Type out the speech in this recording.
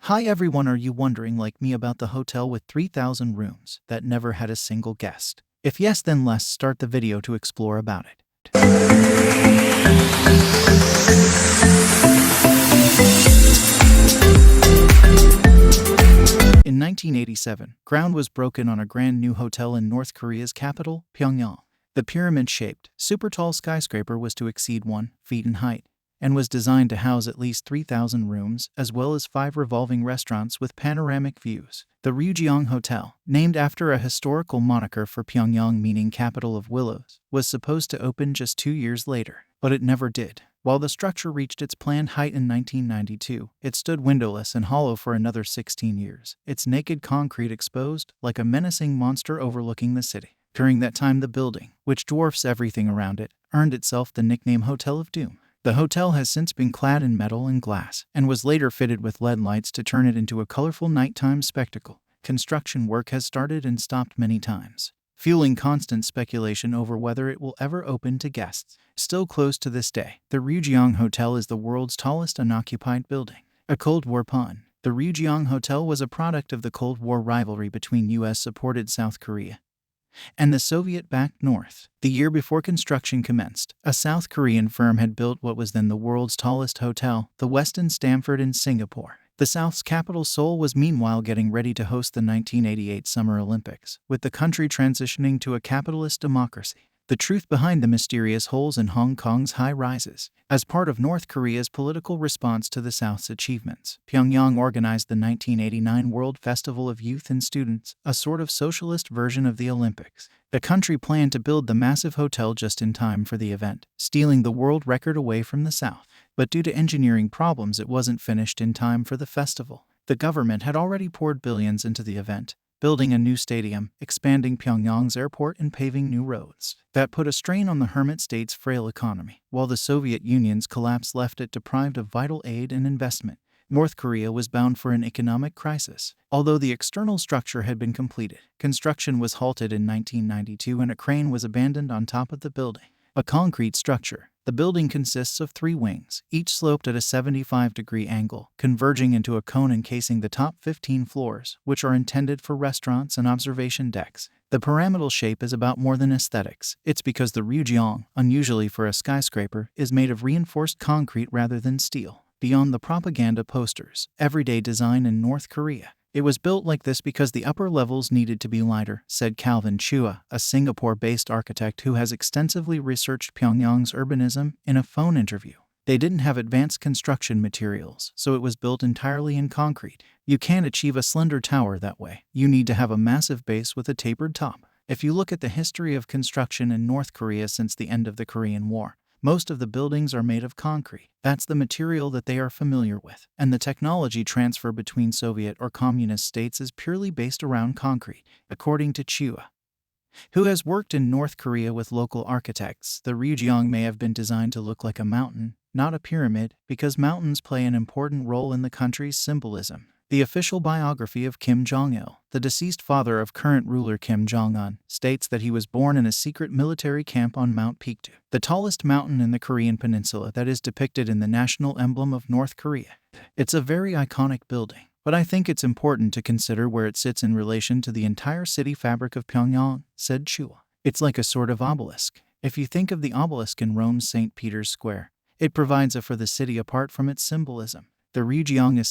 Hi everyone, are you wondering like me about the hotel with 3,000 rooms that never had a single guest? If yes, then let's start the video to explore about it. In 1987, ground was broken on a brand new hotel in North Korea's capital, Pyongyang. The pyramid-shaped, super-tall skyscraper was to exceed 1 feet in height and was designed to house at least 3,000 rooms as well as 5 revolving restaurants with panoramic views. The Ryugyong Hotel, named after a historical moniker for Pyongyang meaning capital of willows, was supposed to open just 2 years later, but it never did. While the structure reached its planned height in 1992, it stood windowless and hollow for another 16 years, its naked concrete exposed like a menacing monster overlooking the city. During that time, the building, which dwarfs everything around it, earned itself the nickname Hotel of Doom. The hotel has since been clad in metal and glass, and was later fitted with LED lights to turn it into a colorful nighttime spectacle. Construction work has started and stopped many times, fueling constant speculation over whether it will ever open to guests. Still closed to this day, the Ryugyong Hotel is the world's tallest unoccupied building. A Cold War pun. The Ryugyong Hotel was a product of the Cold War rivalry between US-supported South Korea and the Soviet-backed North. The year before construction commenced, a South Korean firm had built what was then the world's tallest hotel, the Westin Stamford in Singapore. The South's capital, Seoul, was meanwhile getting ready to host the 1988 Summer Olympics, with the country transitioning to a capitalist democracy. The truth behind the mysterious holes in Hong Kong's high-rises. As part of North Korea's political response to the South's achievements, Pyongyang organized the 1989 World Festival of Youth and Students, a sort of socialist version of the Olympics. The country planned to build the massive hotel just in time for the event, stealing the world record away from the South. But due to engineering problems, it wasn't finished in time for the festival. The government had already poured billions into the event, building a new stadium, expanding Pyongyang's airport, and paving new roads. That put a strain on the hermit state's frail economy. While the Soviet Union's collapse left it deprived of vital aid and investment, North Korea was bound for an economic crisis. Although the external structure had been completed, construction was halted in 1992 and a crane was abandoned on top of the building. A concrete structure, the building consists of 3 wings, each sloped at a 75-degree angle, converging into a cone encasing the top 15 floors, which are intended for restaurants and observation decks. The pyramidal shape is about more than aesthetics. It's because the Ryugyong, unusually for a skyscraper, is made of reinforced concrete rather than steel. Beyond the propaganda posters, everyday design in North Korea. It was built like this because the upper levels needed to be lighter, said Calvin Chua, a Singapore-based architect who has extensively researched Pyongyang's urbanism, in a phone interview. They didn't have advanced construction materials, so it was built entirely in concrete. You can't achieve a slender tower that way. You need to have a massive base with a tapered top. If you look at the history of construction in North Korea since the end of the Korean War, most of the buildings are made of concrete. That's the material that they are familiar with. And the technology transfer between Soviet or communist states is purely based around concrete, according to Chua, who has worked in North Korea with local architects. The Ryugyong may have been designed to look like a mountain, not a pyramid, because mountains play an important role in the country's symbolism. The official biography of Kim Jong-il, the deceased father of current ruler Kim Jong-un, states that he was born in a secret military camp on Mount Pektu, the tallest mountain in the Korean peninsula that is depicted in the national emblem of North Korea. It's a very iconic building, but I think it's important to consider where it sits in relation to the entire city fabric of Pyongyang, said Chua. It's like a sort of obelisk. If you think of the obelisk in Rome's St. Peter's Square, it provides a for the city apart from its symbolism. The Ryugyong is